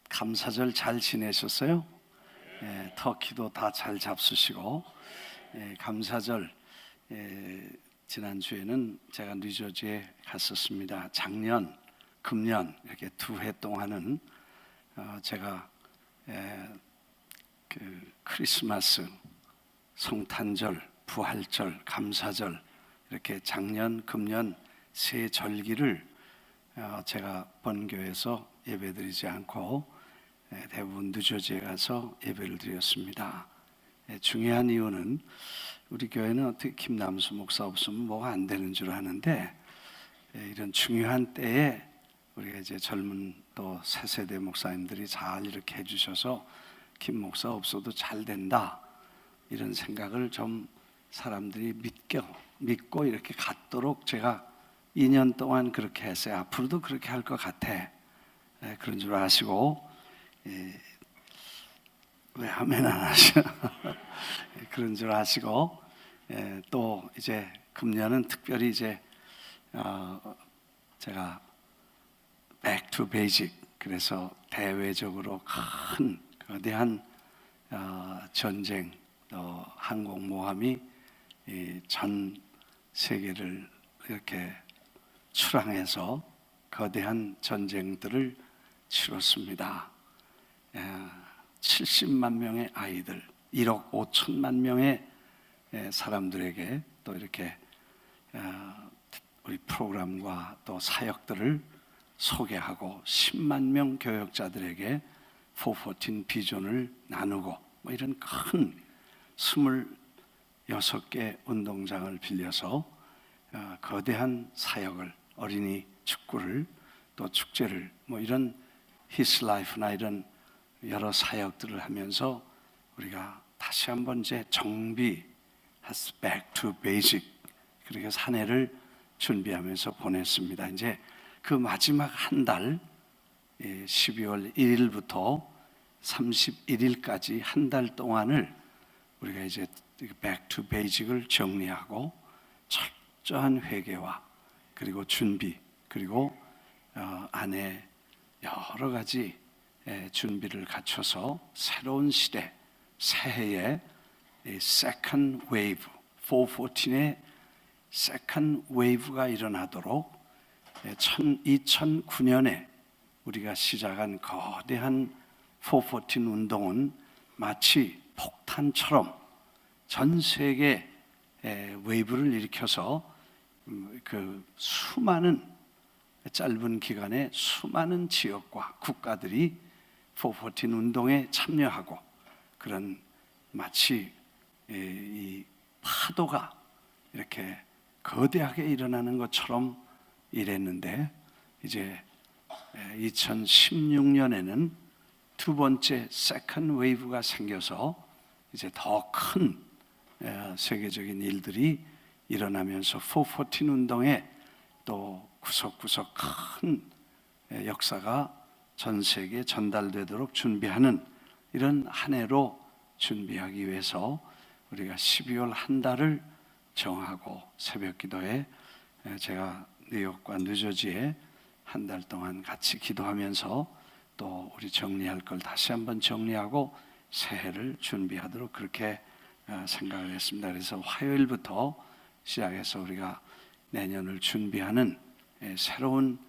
감사절 잘 지내셨어요? 터키도 다 잘 잡수시고, 감사절 지난주에는 제가 뉴저지에 갔었습니다. 작년, 금년 이렇게 2해 동안은 제가 그 크리스마스, 성탄절, 부활절, 감사절 이렇게 작년, 금년 세 절기를 제가 본교에서 예배드리지 않고 대부분 뉴저지에 가서 예배를 드렸습니다. 중요한 이유는 우리 교회는 어떻게 김남수 목사 없으면 뭐가 안 되는 줄 아는데, 이런 중요한 때에 우리가 이제 젊은 또 새 세대 목사님들이 잘 이렇게 해주셔서 김 목사 없어도 잘 된다, 이런 생각을 좀 사람들이 믿고 이렇게 갖도록 제가 2년 동안 그렇게 했어요. 앞으로도 그렇게 할 것 같아. 그런 줄 아시고, 왜 아멘 안 하셔? 그런 줄 아시고, 또 이제 금년은 특별히 이제 제가 back to basic, 그래서 대외적으로 큰 거대한 전쟁, 또 항공모함이 전 세계를 이렇게 출항해서 거대한 전쟁들을 치렀습니다. 70만 명의 아이들, 1억 5천만 명의 사람들에게 또 이렇게 우리 프로그램과 또 사역들을 소개하고 10만 명 교역자들에게 414 비전을 나누고, 뭐 이런 큰 26개 운동장을 빌려서 거대한 사역을, 어린이 축구를, 또 축제를, 뭐 이런 His Life나 이런 여러 사역들을 하면서 우리가 다시 한번 이제 정비, back to basic, 그렇게 한 해를 준비하면서 보냈습니다. 이제 그 마지막 한 달, 12월 1일부터 31일까지 한 달 동안을 우리가 이제 back to basic을 정리하고 철저한 회개와 그리고 준비, 그리고 안에 여러 가지 준비를 갖춰서 새로운 시대, 새해에 second wave, 414의 second wave가 일어나도록 2009년에 우리가 시작한 거대한 414 운동은 마치 폭탄처럼 전 세계 웨이브를 일으켜서 그 수많은, 짧은 기간에 수많은 지역과 국가들이 414 운동에 참여하고, 그런 마치 이 파도가 이렇게 거대하게 일어나는 것처럼 이랬는데, 이제 2016년에는 두 번째 세컨드 웨이브가 생겨서 이제 더 큰 세계적인 일들이 일어나면서 414 운동에 또 구석구석 큰 역사가 전 세계에 전달되도록 준비하는 이런 한 해로 준비하기 위해서 우리가 12월 한 달을 정하고, 새벽 기도에 제가 뉴욕과 뉴저지에 한 달 동안 같이 기도하면서 또 우리 정리할 걸 다시 한번 정리하고 새해를 준비하도록 그렇게 생각을 했습니다. 그래서 화요일부터 시작해서 우리가 내년을 준비하는 새로운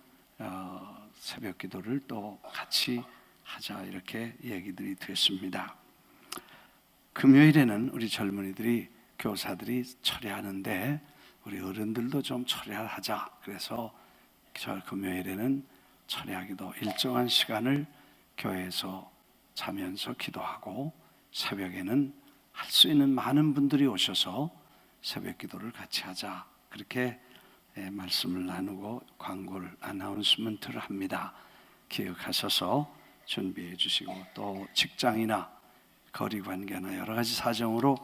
새벽 기도를 또 같이 하자, 이렇게 얘기들이 됐습니다. 금요일에는 우리 젊은이들이, 교사들이 철회하는데 우리 어른들도 좀 철회하자, 그래서 금요일에는 철회하기도 일정한 시간을 교회에서 자면서 기도하고, 새벽에는 할 수 있는 많은 분들이 오셔서 새벽 기도를 같이 하자, 그렇게 말씀을 나누고 광고를, 아나운스먼트를 합니다. 기억하셔서 준비해 주시고, 또 직장이나 거리관계나 여러 가지 사정으로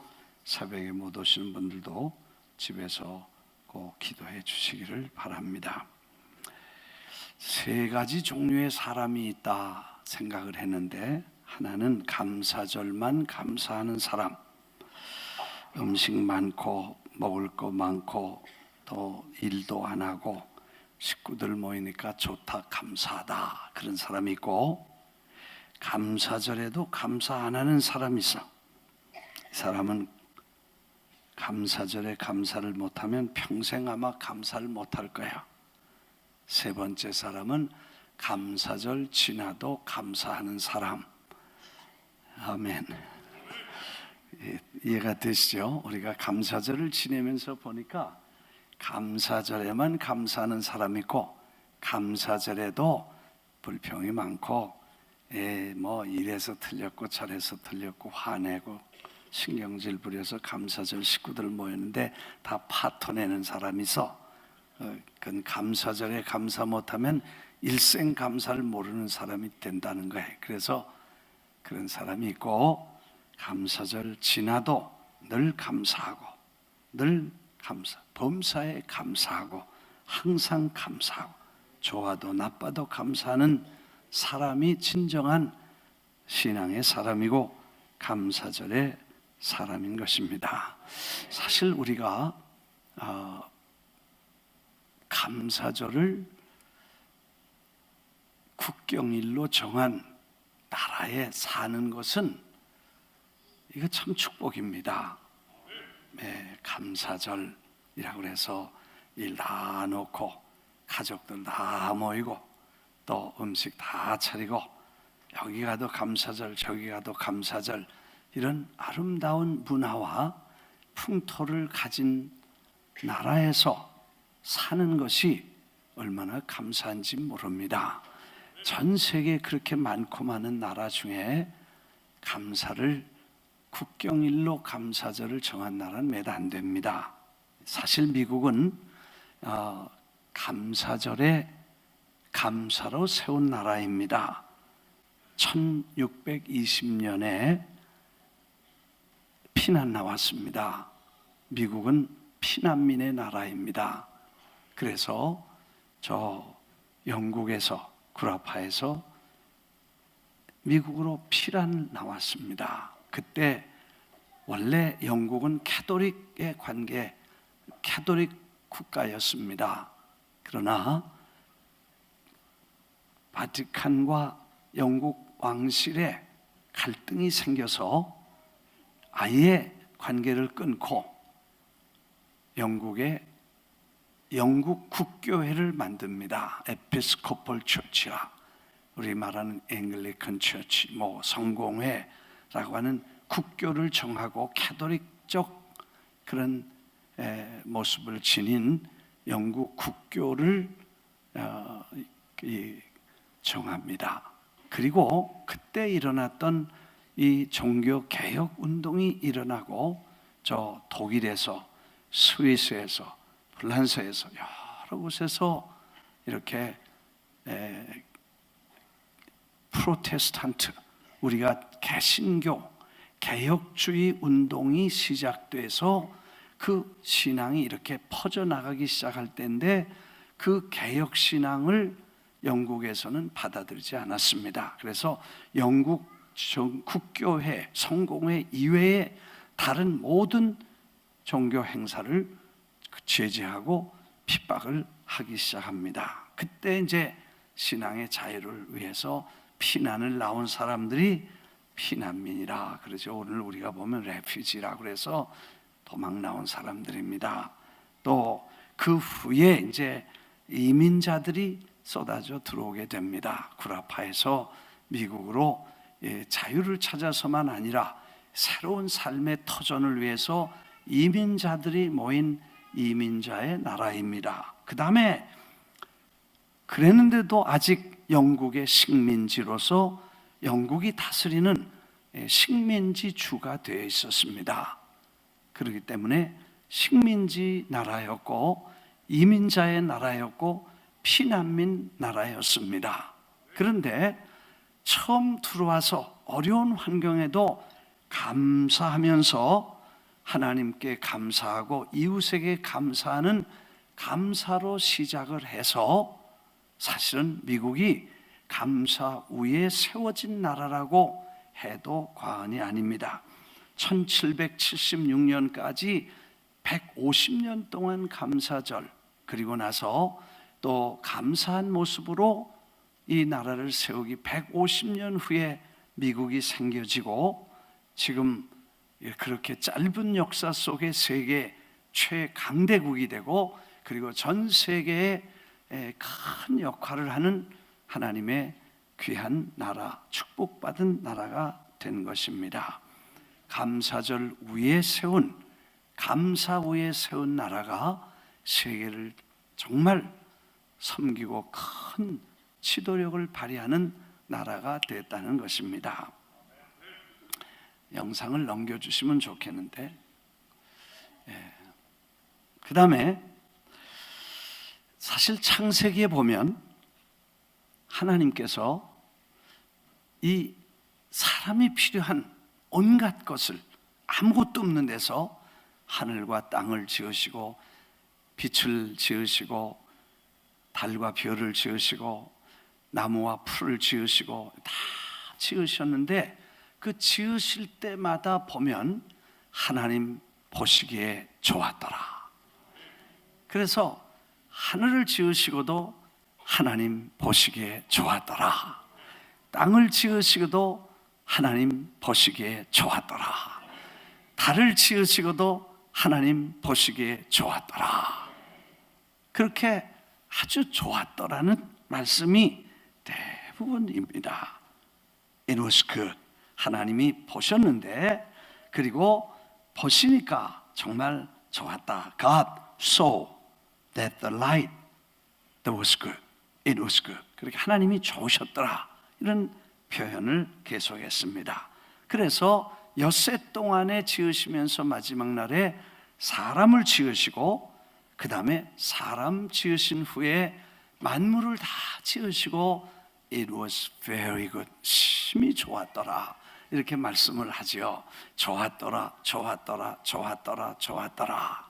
새벽에 못 오시는 분들도 집에서 꼭 기도해 주시기를 바랍니다. 세 가지 종류의 사람이 있다 생각을 했는데, 하나는 감사절만 감사하는 사람, 음식 많고 먹을 거 많고 또 일도 안 하고 식구들 모이니까 좋다, 감사하다 그런 사람이 있고, 감사절에도 감사 안 하는 사람이 있어. 이 사람은 감사절에 감사를 못하면 평생 아마 감사를 못할 거야. 세 번째 사람은 감사절 지나도 감사하는 사람. 아멘. 이해가 되시죠? 우리가 감사절을 지내면서 보니까 감사절에만 감사하는 사람이 있고, 감사절에도 불평이 많고, 뭐 이래서 틀렸고 저래서 틀렸고 화내고 신경질 부려서 감사절 식구들 모였는데 다 파토내는 사람이 있어. 그건 감사절에 감사 못하면 일생 감사를 모르는 사람이 된다는 거예요. 그래서 그런 사람이 있고, 감사절 지나도 늘 감사하고, 늘 감사, 범사에 감사하고, 항상 감사하고, 좋아도 나빠도 감사하는 사람이 진정한 신앙의 사람이고 감사절의 사람인 것입니다. 사실 우리가 감사절을 국경일로 정한 나라에 사는 것은 이거 참 축복입니다. 네, 감사절이라고 해서 일 다 놓고 가족들 다 모이고 또 음식 다 차리고 여기 가도 감사절 저기 가도 감사절, 이런 아름다운 문화와 풍토를 가진 나라에서 사는 것이 얼마나 감사한지 모릅니다. 전 세계에 그렇게 많고 많은 나라 중에 감사를 국경일로 감사절을 정한 나라는 몇 안 됩니다. 사실 미국은 감사절에 감사로 세운 나라입니다. 1620년에 피난 나왔습니다. 미국은 피난민의 나라입니다. 그래서 저 영국에서 구라파에서 미국으로 피난 나왔습니다. 그때 원래 영국은 캐톨릭의 관계, 캐톨릭 국가였습니다. 그러나 바티칸과 영국 왕실에 갈등이 생겨서 아예 관계를 끊고 영국 국교회를 만듭니다. 에피스코폴 처치라, 우리 말하는 앵글리칸 처치, 뭐 성공회라고 하는 국교를 정하고 캐톨릭적 그런 모습을 지닌 영국 국교를 정합니다. 그리고 그때 일어났던 이 종교 개혁 운동이 일어나고 저 독일에서, 스위스에서, 프랑스에서 여러 곳에서 이렇게 프로테스탄트, 우리가 개신교 개혁주의 운동이 시작돼서 그 신앙이 이렇게 퍼져나가기 시작할 때인데, 그 개혁 신앙을 영국에서는 받아들이지 않았습니다. 그래서 영국 국교회, 성공회 이외의 다른 모든 종교 행사를 제재하고 핍박을 하기 시작합니다. 그때 이제 신앙의 자유를 위해서 피난을 나온 사람들이 피난민이라 그러죠. 오늘 우리가 보면 레퓨지라고 그래서 도망 나온 사람들입니다. 또 그 후에 이제 이민자들이 쏟아져 들어오게 됩니다. 구라파에서 미국으로 자유를 찾아서만 아니라 새로운 삶의 터전을 위해서 이민자들이 모인 이민자의 나라입니다. 그 다음에 그랬는데도 아직 영국의 식민지로서 영국이 다스리는 식민지 주가 되어 있었습니다. 그렇기 때문에 식민지 나라였고 이민자의 나라였고 피난민 나라였습니다. 그런데 처음 들어와서 어려운 환경에도 감사하면서 하나님께 감사하고 이웃에게 감사하는 감사로 시작을 해서 사실은 미국이 감사 위에 세워진 나라라고 해도 과언이 아닙니다. 1776년까지 150년 동안 감사절, 그리고 나서 또 감사한 모습으로 이 나라를 세우기 150년 후에 미국이 생겨지고 지금 그렇게 짧은 역사 속에 세계 최강대국이 되고 그리고 전 세계에 큰 역할을 하는 하나님의 귀한 나라, 축복받은 나라가 된 것입니다. 감사 위에 세운 나라가 세계를 정말 섬기고 큰 지도력을 발휘하는 나라가 됐다는 것입니다. 영상을 넘겨주시면 좋겠는데, 그 다음에 사실 창세기에 보면 하나님께서 이 사람이 필요한 온갖 것을 아무것도 없는 데서 하늘과 땅을 지으시고 빛을 지으시고 달과 별을 지으시고 나무와 풀을 지으시고 다 지으셨는데 그 지으실 때마다 보면 하나님 보시기에 좋았더라. 그래서 하늘을 지으시고도 하나님 보시기에 좋았더라. 땅을 지으시고도 하나님 보시기에 좋았더라. 달을 지으시고도 하나님 보시기에 좋았더라. 그렇게 아주 좋았더라는 말씀이 대부분입니다. It was good. 하나님이 보셨는데 그리고 보시니까 정말 좋았다. God saw that the light that was good. It was good. 그렇게 하나님이 좋으셨더라. 이런 표현을 계속했습니다. 그래서 엿새 동안에 지으시면서 마지막 날에 사람을 지으시고 그 다음에 사람 지으신 후에 만물을 다 지으시고 It was very good. 심히 좋았더라. 이렇게 말씀을 하지요. 좋았더라, 좋았더라, 좋았더라, 좋았더라.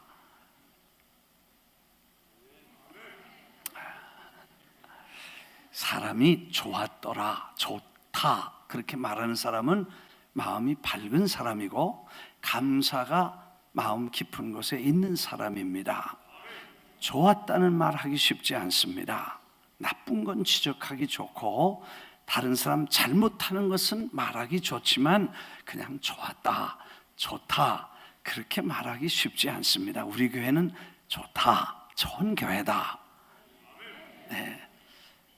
사람이 좋았더라, 좋다 그렇게 말하는 사람은 마음이 밝은 사람이고 감사가 마음 깊은 곳에 있는 사람입니다. 좋았다는 말 하기 쉽지 않습니다. 나쁜 건 지적하기 좋고 다른 사람 잘못하는 것은 말하기 좋지만 그냥 좋았다, 좋다 그렇게 말하기 쉽지 않습니다. 우리 교회는 좋다, 좋은 교회다. 네,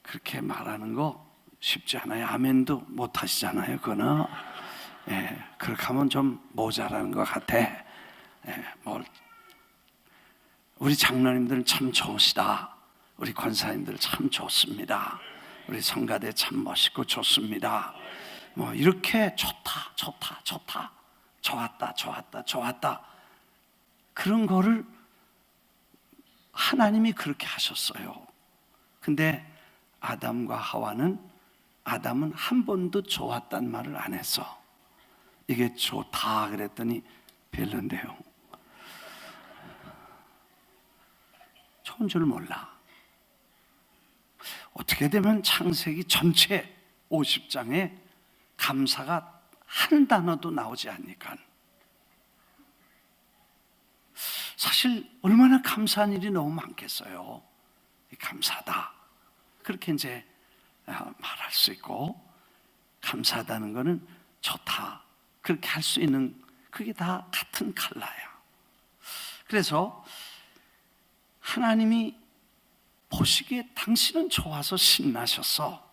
그렇게 말하는 거 쉽지 않아요. 아멘도 못 하시잖아요. 그거는 그렇게 하면 좀 모자라는 것 같아. 우리 장로님들은 참 좋으시다. 우리 권사님들 참 좋습니다. 우리 성가대 참 멋있고 좋습니다. 뭐 이렇게 좋다, 좋다, 좋다, 좋았다, 좋았다, 좋았다 그런 거를 하나님이 그렇게 하셨어요. 근데 아담과 하와는 아담은 한 번도 좋았단 말을 안 했어. 이게 좋다 그랬더니 별론데요. 좋은 줄 몰라. 어떻게 되면 창세기 전체 50장에 감사가 한 단어도 나오지 않으니까. 사실 얼마나 감사한 일이 너무 많겠어요. 감사하다 그렇게 이제 말할 수 있고, 감사하다는 것은 좋다 그렇게 할 수 있는, 그게 다 같은 칼라야. 그래서 하나님이 보시기에 당신은 좋아서 신나셨어.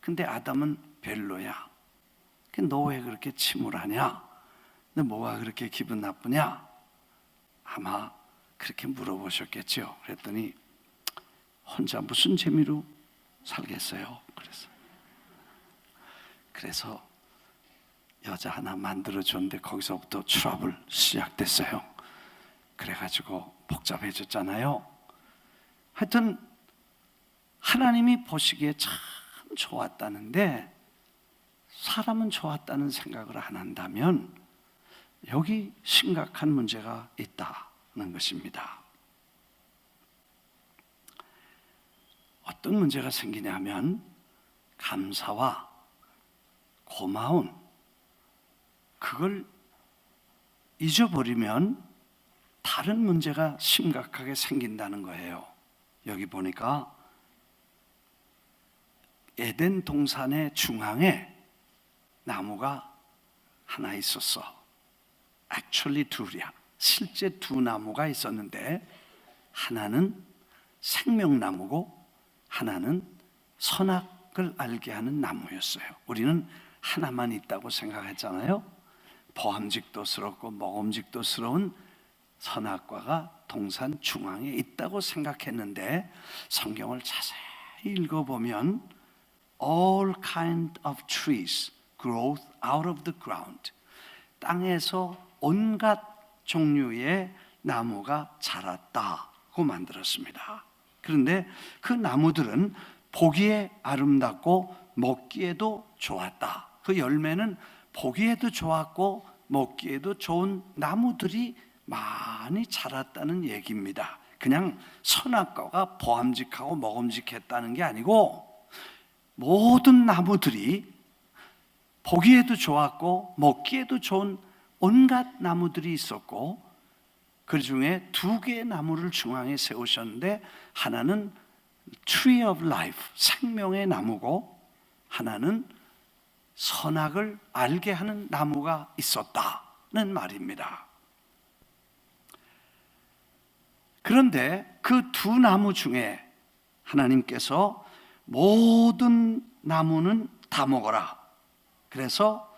근데 아담은 별로야. 너 왜 그렇게 침울하냐? 너 뭐가 그렇게 기분 나쁘냐? 아마 그렇게 물어보셨겠죠. 그랬더니 혼자 무슨 재미로 살겠어요. 그래서 여자 하나 만들어줬는데 거기서부터 트러블 시작됐어요. 그래가지고 복잡해졌잖아요. 하여튼 하나님이 보시기에 참 좋았다는데 사람은 좋았다는 생각을 안 한다면 여기 심각한 문제가 있다는 것입니다. 어떤 문제가 생기냐면 감사와 고마움 그걸 잊어버리면 다른 문제가 심각하게 생긴다는 거예요. 여기 보니까 에덴 동산의 중앙에 나무가 하나 있었어. Actually 둘이야. 실제 두 나무가 있었는데 하나는 생명나무고 하나는 선악을 알게 하는 나무였어요. 우리는 하나만 있다고 생각했잖아요. 보암직도스럽고 먹음직도스러운 선악과가 동산 중앙에 있다고 생각했는데 성경을 자세히 읽어보면 all kind of trees grow out of the ground. 땅에서 온갖 종류의 나무가 자랐다고 만들었습니다. 그런데 그 나무들은 보기에 아름답고 먹기에도 좋았다. 그 열매는 보기에도 좋았고 먹기에도 좋은 나무들이 많이 자랐다는 얘기입니다. 그냥 선악과가 보암직하고 먹음직했다는 게 아니고 모든 나무들이 보기에도 좋았고 먹기에도 좋은 온갖 나무들이 있었고 그 중에 두 개의 나무를 중앙에 세우셨는데 하나는 Tree of Life, 생명의 나무고 하나는 선악을 알게 하는 나무가 있었다는 말입니다. 그런데 그 두 나무 중에 하나님께서 모든 나무는 다 먹어라. 그래서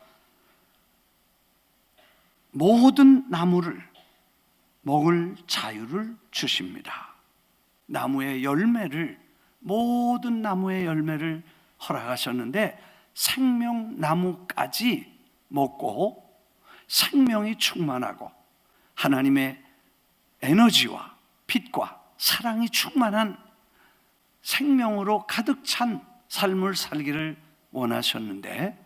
모든 나무를 먹을 자유를 주십니다. 나무의 열매를, 모든 나무의 열매를 허락하셨는데 생명나무까지 먹고 생명이 충만하고 하나님의 에너지와 빛과 사랑이 충만한 생명으로 가득 찬 삶을 살기를 원하셨는데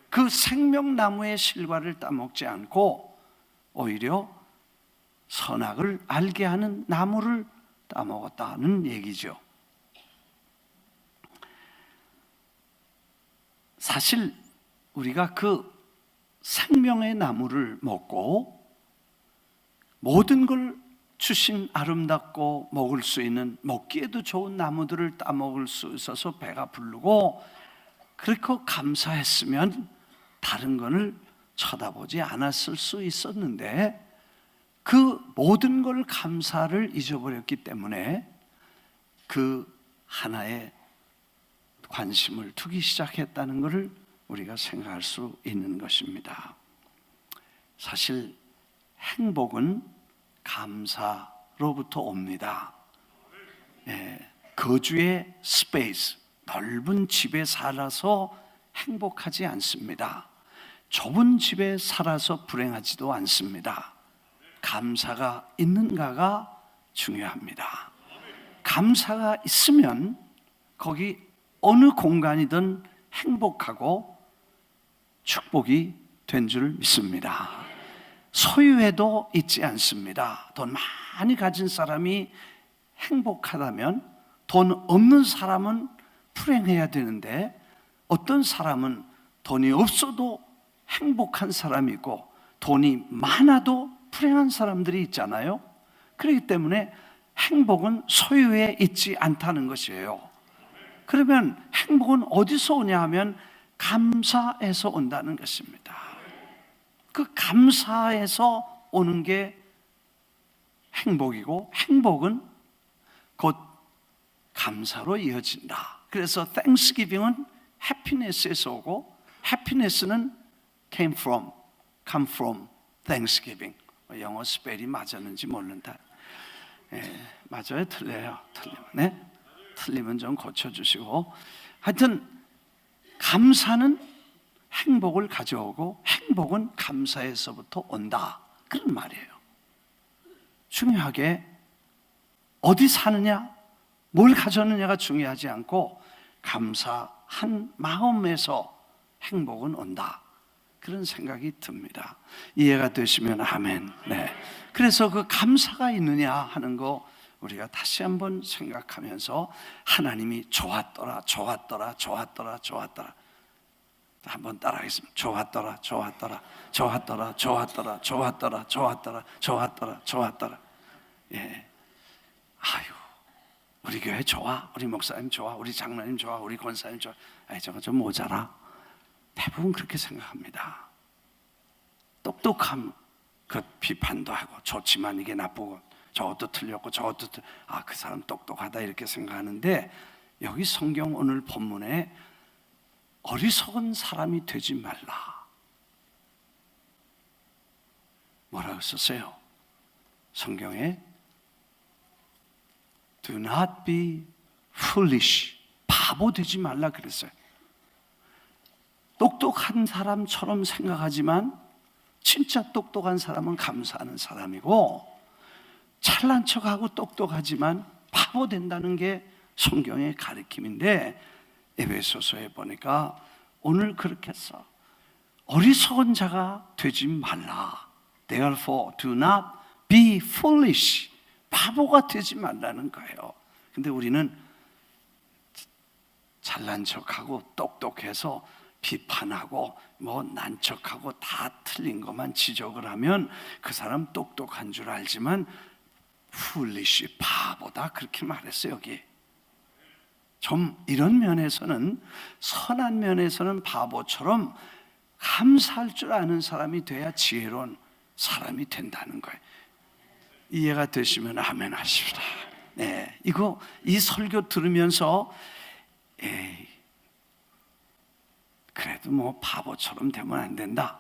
그 생명나무의 실과를 따먹지 않고 오히려 선악을 알게 하는 나무를 따먹었다는 얘기죠. 사실 우리가 그 생명의 나무를 먹고 모든 걸 주신 아름답고 먹을 수 있는 먹기에도 좋은 나무들을 따먹을 수 있어서 배가 부르고 그렇게 감사했으면 다른 것을 쳐다보지 않았을 수 있었는데 그 모든 걸 감사를 잊어버렸기 때문에 그 하나에 관심을 두기 시작했다는 것을 우리가 생각할 수 있는 것입니다. 사실 행복은 감사로부터 옵니다. 거주의 스페이스, 넓은 집에 살아서 행복하지 않습니다. 좁은 집에 살아서 불행하지도 않습니다. 감사가 있는가가 중요합니다. 감사가 있으면 거기 어느 공간이든 행복하고 축복이 된 줄 믿습니다. 소유해도 있지 않습니다. 돈 많이 가진 사람이 행복하다면 돈 없는 사람은 불행해야 되는데 어떤 사람은 돈이 없어도 행복한 사람이 있고 돈이 많아도 불행한 사람들이 있잖아요. 그렇기 때문에 행복은 소유에 있지 않다는 것이에요. 그러면 행복은 어디서 오냐 하면 감사에서 온다는 것입니다. 그 감사에서 오는 게 행복이고 행복은 곧 감사로 이어진다. 그래서 Thanksgiving은 happiness에서 오고 happiness는 come from Thanksgiving. 영어 스펠이 맞았는지 모른다. 맞아요? 틀려요? 틀리면, 네? 틀리면 좀 고쳐주시고 하여튼 감사는 행복을 가져오고 행복은 감사에서부터 온다 그런 말이에요. 중요하게 어디 사느냐 뭘 가졌느냐가 중요하지 않고 감사한 마음에서 행복은 온다 그런 생각이 듭니다. 이해가 되시면 아멘. 네. 그래서 그 감사가 있느냐 하는 거 우리가 다시 한번 생각하면서 하나님이 좋았더라 좋았더라 좋았더라 좋았더라 한번 따라하겠습니다. 좋았더라 좋았더라 좋았더라 좋았더라 좋았더라 좋았더라 좋았더라 좋았더라. 예. 아유 우리 교회 좋아, 우리 목사님 좋아, 우리 장로님 좋아, 우리 권사님 좋아. 아이, 저거 좀 모자라. 대부분 그렇게 생각합니다. 똑똑함, 그 비판도 하고 좋지만 이게 나쁘고 저것도 틀렸고 저것도 그 사람 똑똑하다 이렇게 생각하는데, 여기 성경 오늘 본문에 어리석은 사람이 되지 말라 뭐라고 썼어요? 성경에 Do not be foolish, 바보 되지 말라 그랬어요. 똑똑한 사람처럼 생각하지만 진짜 똑똑한 사람은 감사하는 사람이고, 잘난 척하고 똑똑하지만 바보 된다는 게 성경의 가르침인데, 에베소서에 보니까 오늘 그렇게 써. 어리석은 자가 되지 말라. Therefore do not be foolish. 바보가 되지 말라는 거예요. 근데 우리는 잘난 척하고 똑똑해서 비판하고 뭐 난척하고 다 틀린 것만 지적을 하면 그 사람 똑똑한 줄 알지만 foolish, 바보다 그렇게 말했어요. 여기 좀 이런 면에서는, 선한 면에서는 바보처럼 감사할 줄 아는 사람이 돼야 지혜로운 사람이 된다는 거예요. 이해가 되시면 아멘 하십시다. 네, 이 설교 들으면서 그래도 뭐 바보처럼 되면 안 된다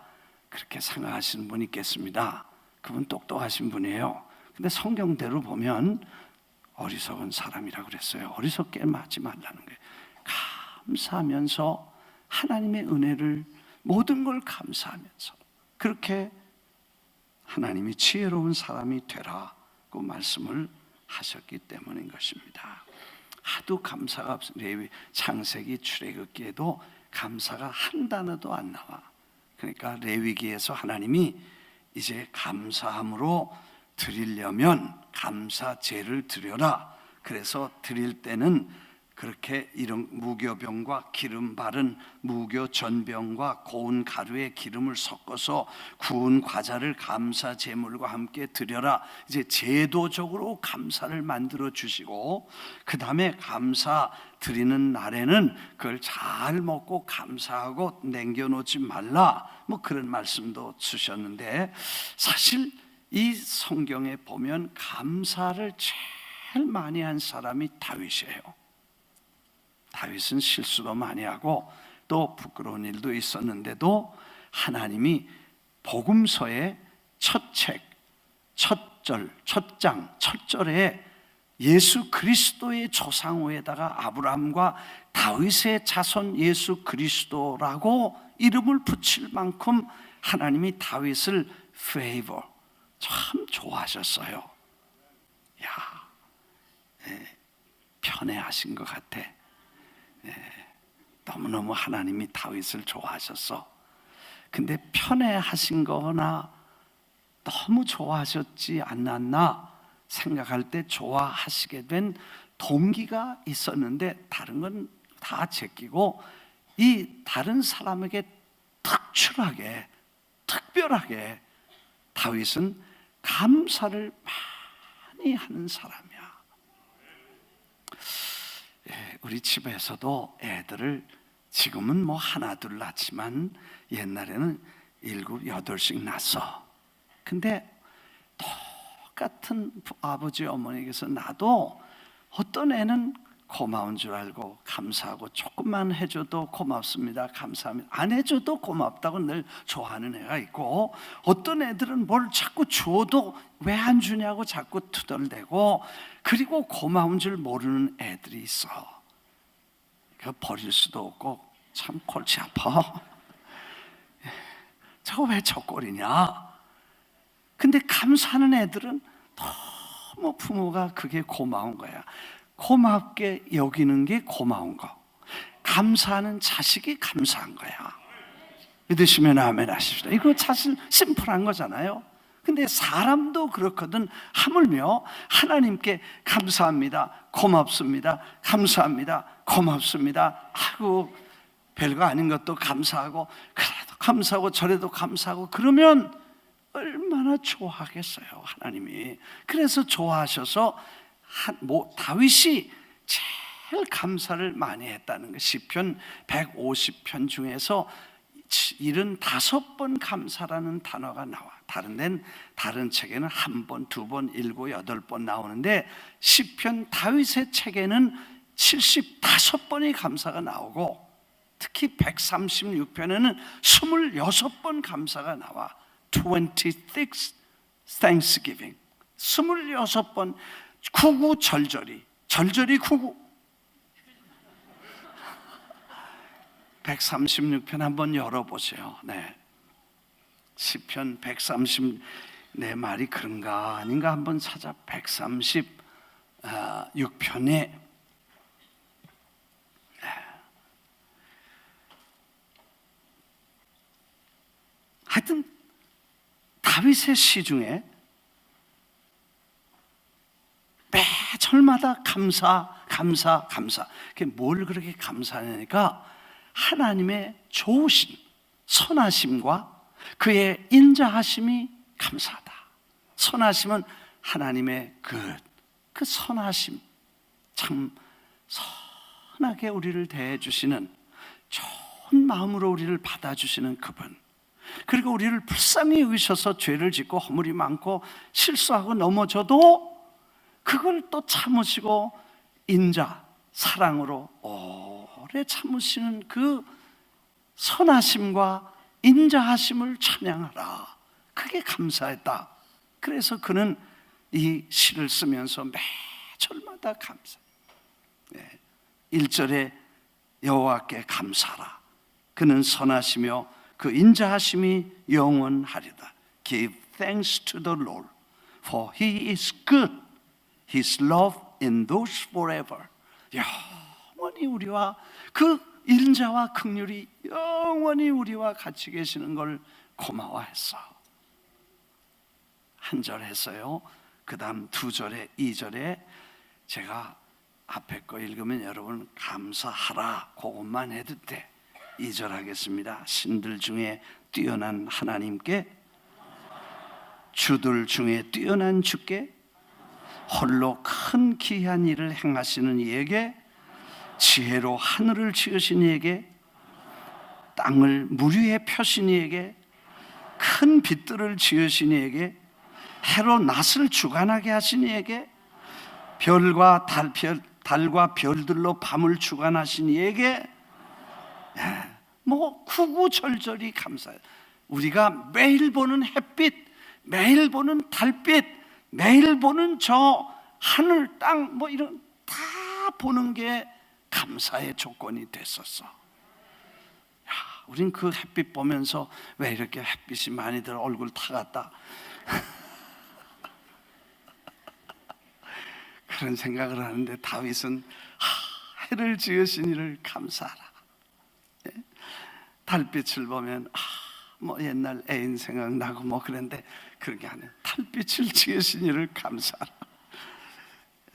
그렇게 생각하시는 분이 있겠습니다. 그분 똑똑하신 분이에요. 근데 성경대로 보면 어리석은 사람이라고 그랬어요. 어리석게 하지 말라는 거예요. 감사하면서 하나님의 은혜를, 모든 걸 감사하면서 그렇게 하나님이 지혜로운 사람이 되라고 말씀을 하셨기 때문인 것입니다. 하도 감사가 없으면 레위, 창세기, 출애굽기에도 감사가 한 단어도 안 나와. 그러니까 레위기에서 하나님이 이제 감사함으로 드리려면 감사제를 드려라. 그래서 드릴 때는 그렇게 이런 무교병과 기름 바른 무교 전병과 고운 가루에 기름을 섞어서 구운 과자를 감사 제물과 함께 드려라. 이제 제도적으로 감사를 만들어 주시고, 그 다음에 감사 드리는 날에는 그걸 잘 먹고 감사하고 남겨놓지 말라, 뭐 그런 말씀도 주셨는데, 사실 이 성경에 보면 감사를 제일 많이 한 사람이 다윗이에요. 다윗은 실수도 많이 하고 또 부끄러운 일도 있었는데도 하나님이 복음서의 첫 책, 첫 장, 첫 절에 예수 그리스도의 조상후에다가 아브라함과 다윗의 자손 예수 그리스도라고 이름을 붙일 만큼 하나님이 다윗을 favor, 참 좋아하셨어요. 편애하신 것 같아. 너무너무 하나님이 다윗을 좋아하셨어. 근데 편애하신 거나 너무 좋아하셨지 않았나 생각할 때 좋아하시게 된 동기가 있었는데, 다른 건 다 제끼고 이 다른 사람에게 특출하게, 특별하게 다윗은 감사를 많이 하는 사람이야. 우리 집에서도 애들을, 지금은 뭐 하나 둘 낳지만 옛날에는 7, 8씩 낳았어. 근데 똑같은 아버지 어머니께서 나도 어떤 애는 고마운 줄 알고 감사하고, 조금만 해줘도 고맙습니다, 감사합니다, 안 해줘도 고맙다고 늘 좋아하는 애가 있고, 어떤 애들은 뭘 자꾸 줘도 왜 안 주냐고 자꾸 투덜대고, 그리고 고마운 줄 모르는 애들이 있어. 버릴 수도 없고 참 골치 아파. 저거 왜 저 꼴이냐. 근데 감사하는 애들은 너무 부모가 그게 고마운 거야. 고맙게 여기는 게 고마운 거, 감사하는 자식이 감사한 거야. 믿으시면 아멘 하십시다. 이거 사실 심플한 거잖아요. 근데 사람도 그렇거든. 하물며 하나님께 감사합니다, 고맙습니다, 감사합니다, 고맙습니다 하고, 별거 아닌 것도 감사하고, 그래도 감사하고 저래도 감사하고, 그러면 얼마나 좋아하겠어요 하나님이. 그래서 좋아하셔서 다윗이 제일 감사를 많이 했다는 것. 시편 150편 중에서 75번 감사라는 단어가 나와. 다른 책에는 1번, 2번, 7, 8번 나오는데 시편 다윗의 책에는 75번의 감사가 나오고, 특히 136편에는 26번 감사가 나와. 26 Thanksgiving, 26번 구구절절히, 절절히 구구. 136편 한번 열어보세요. 네. 시편 130, 내 말이 그런가 아닌가 한번 찾아. 136편에 하여튼 다윗의 시 중에 매절마다 감사. 그게 뭘 그렇게 감사하냐니까 하나님의 좋으신 선하심과 그의 인자하심이 감사하다. 선하심은 하나님의 그 선하심, 참 선하게 우리를 대해주시는, 좋은 마음으로 우리를 받아주시는 그분, 그리고 우리를 불쌍히 여기셔서 죄를 짓고 허물이 많고 실수하고 넘어져도 그걸 또 참으시고 인자, 사랑으로 오래 참으시는 그 선하심과 인자하심을 찬양하라. 그게 감사했다. 그래서 그는 이 시를 쓰면서 매절마다 감사. 1절에 여호와께 감사하라. 그는 선하시며 그 인자하심이 영원하리다. Give thanks to the Lord, for He is good. His love endures forever. 영원히 우리와 그 인자와 긍휼이 영원히 우리와 같이 계시는 걸 고마워했어. 한 절 했어요. 그 다음 2절에 2절에 제가 앞에 거 읽으면 여러분 감사하라 그것만 해도 돼. 2절 하겠습니다. 신들 중에 뛰어난 하나님께, 주들 중에 뛰어난 주께, 홀로 큰 기이한 일을 행하시는 이에게, 지혜로 하늘을 지으신 이에게, 땅을 물 위에 펴신 이에게, 큰 빛들을 지으신 이에게, 해로 낫을 주관하게 하신 이에게, 달과 별들로 밤을 주관하신 이에게, 구구절절히 감사해요. 우리가 매일 보는 햇빛, 매일 보는 달빛, 매일 보는 저 하늘, 땅 이런 다 보는 게 감사의 조건이 됐었어. 우린 그 햇빛 보면서 왜 이렇게 햇빛이 많이 들어 얼굴 타갔다 그런 생각을 하는데, 다윗은 해를 지으신 이를 감사하라. 달빛을 보면 옛날 애인 생각나고 그런데 그런 게 아니야. 달빛을 지으신 이를 감사하라.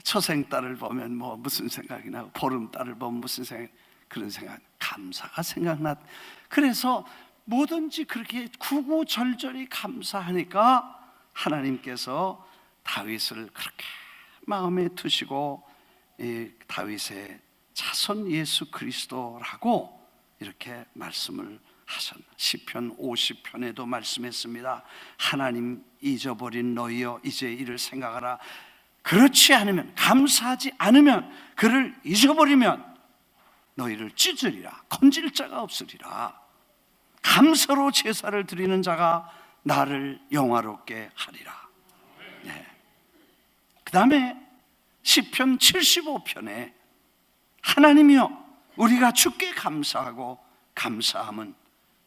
초생달을 보면 무슨 생각이 나고, 보름달을 보면 무슨 생각, 그런 생각, 감사가 생각나. 그래서 뭐든지 그렇게 구구절절히 감사하니까 하나님께서 다윗을 그렇게 마음에 두시고 다윗의 자손 예수 그리스도라고 이렇게 말씀을 하셨나. 시편 50편에도 말씀했습니다. 하나님 잊어버린 너희여 이제 이를 생각하라. 그렇지 않으면, 감사하지 않으면, 그를 잊어버리면 너희를 찢으리라. 건질 자가 없으리라. 감사로 제사를 드리는 자가 나를 영화롭게 하리라. 그 다음에 시편 75편에 하나님이여 우리가 주께 감사하고 감사함은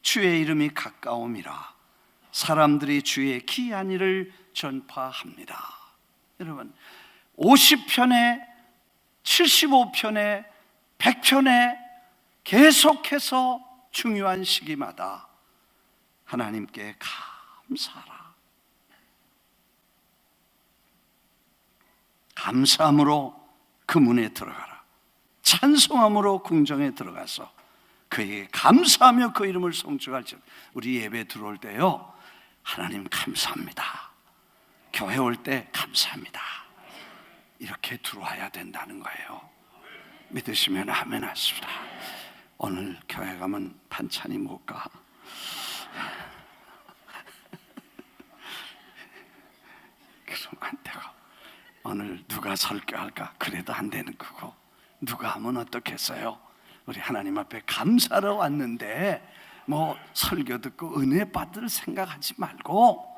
주의 이름이 가까움이라. 사람들이 주의 기이한 일을 전파합니다. 여러분 50편에 75편에 100편에 계속해서 중요한 시기마다 하나님께 감사하라. 감사함으로 그 문에 들어가라. 찬송함으로 궁정에 들어가서 그에게 감사하며 그 이름을 송축할지어다. 우리 예배 들어올 때요, 하나님 감사합니다. 교회 올 때 감사합니다. 이렇게 들어와야 된다는 거예요. 믿으시면 아멘 하십시다. 오늘 교회 가면 반찬이 못 가. 그러면 안 되고, 오늘 누가 설교할까? 그래도 안 되는 거고, 누가 하면 어떻겠어요? 우리 하나님 앞에 감사로 왔는데 뭐 설교 듣고 은혜 받을 생각하지 말고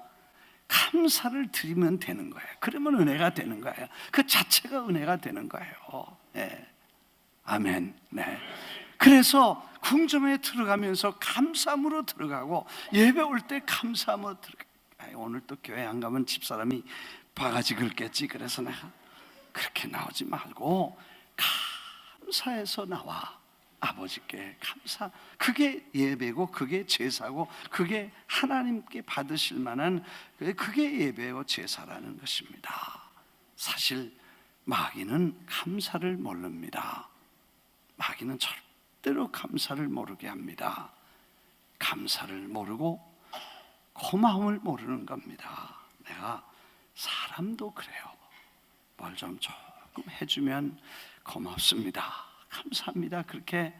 감사를 드리면 되는 거예요. 그러면 은혜가 되는 거예요. 그 자체가 은혜가 되는 거예요. 네. 아멘. 네. 그래서 궁정에 들어가면서 감사함으로 들어가고, 예배 올 때 감사함으로 들어가. 오늘 또 교회 안 가면 집사람이 바가지 긁겠지. 그래서 내가 그렇게 나오지 말고 감사해서 나와. 아버지께 감사. 그게 예배고, 그게 제사고, 그게 하나님께 받으실 만한, 그게 예배고 제사라는 것입니다. 사실 마귀는 감사를 모릅니다. 마귀는 절대로 감사를 모르게 합니다. 감사를 모르고 고마움을 모르는 겁니다. 내가 사람도 그래요. 뭘 좀 조금 해주면 고맙습니다, 감사합니다, 그렇게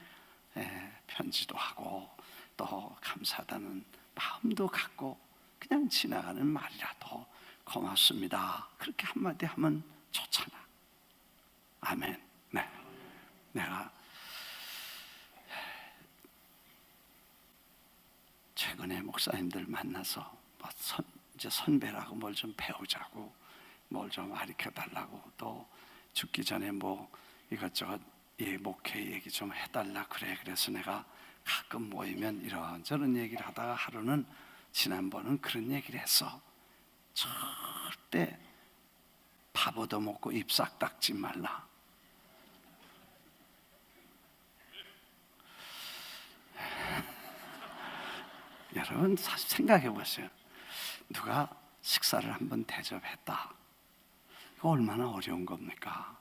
편지도 하고 또 감사하다는 마음도 갖고 그냥 지나가는 말이라도 고맙습니다 그렇게 한마디 하면 좋잖아. 아멘. 네. 내가 최근에 목사님들 만나서 이제 선배라고 뭘 좀 배우자고, 뭘 좀 가르쳐 달라고, 또 죽기 전에 뭐 이것저것 목회 얘기 좀 해달라 그래. 그래서 내가 가끔 모이면 이런저런 얘기를 하다가 하루는, 지난번은 그런 얘기를 했어. 절대 밥 얻어먹고 입 싹 닦지 말라. 여러분 생각해 보세요. 누가 식사를 한번 대접했다. 이거 얼마나 어려운 겁니까?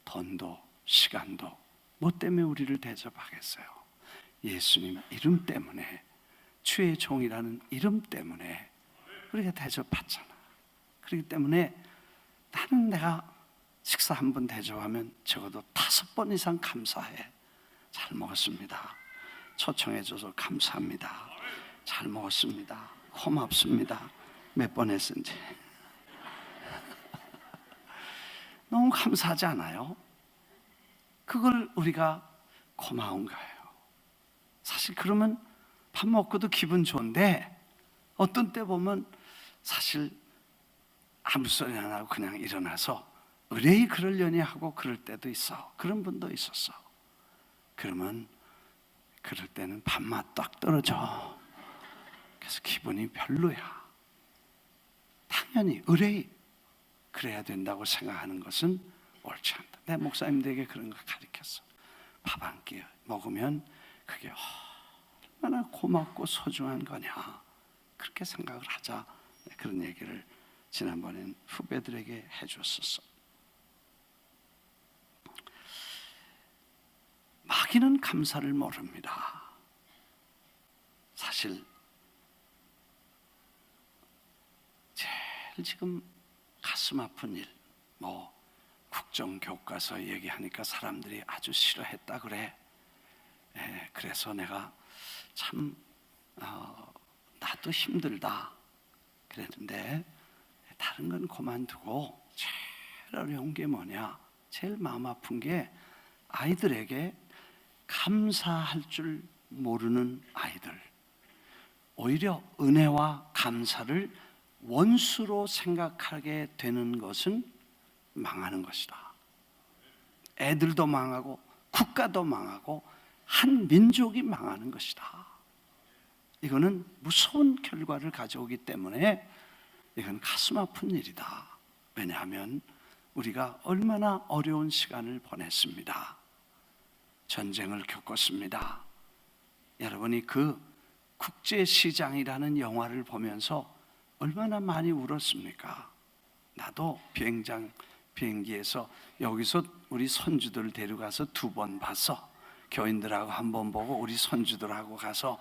돈도 시간도 뭐 때문에 우리를 대접하겠어요? 예수님 이름 때문에, 주의 종이라는 이름 때문에 우리가 대접받잖아. 그렇기 때문에 나는 내가 식사 한 번 대접하면 적어도 5번 이상 감사해. 잘 먹었습니다, 초청해줘서 감사합니다, 잘 먹었습니다, 고맙습니다, 몇 번 했는지. 너무 감사하지 않아요? 그걸 우리가 고마운 거예요. 사실 그러면 밥 먹고도 기분 좋은데, 어떤 때 보면 사실 아무 소리 안 하고 그냥 일어나서 의뢰이 그러려니 하고 그럴 때도 있어. 그런 분도 있었어. 그러면 그럴 때는 밥맛 딱 떨어져. 그래서 기분이 별로야. 당연히 의뢰이 그래야 된다고 생각하는 것은 옳지 않다. 내 목사님들에게 그런 거 가르쳤어. 밥 한 끼 먹으면 그게 얼마나 고맙고 소중한 거냐, 그렇게 생각을 하자. 그런 얘기를 지난번엔 후배들에게 해줬었어. 마귀는 감사를 모릅니다. 사실 제일 지금 가슴 아픈 일, 뭐 국정교과서 얘기하니까 사람들이 아주 싫어했다 그래. 그래서 내가 참 나도 힘들다 그랬는데, 다른 건 그만두고 제일 어려운 게 뭐냐, 제일 마음 아픈 게 아이들에게 감사할 줄 모르는 아이들, 오히려 은혜와 감사를 원수로 생각하게 되는 것은 망하는 것이다. 애들도 망하고 국가도 망하고 한 민족이 망하는 것이다. 이거는 무서운 결과를 가져오기 때문에 이건 가슴 아픈 일이다. 왜냐하면 우리가 얼마나 어려운 시간을 보냈습니다. 전쟁을 겪었습니다. 여러분이 그 국제시장이라는 영화를 보면서 얼마나 많이 울었습니까? 나도 비행기에서 여기서 우리 손주들 데려가서 2번 봤어. 교인들하고 한 번 보고 우리 손주들하고 가서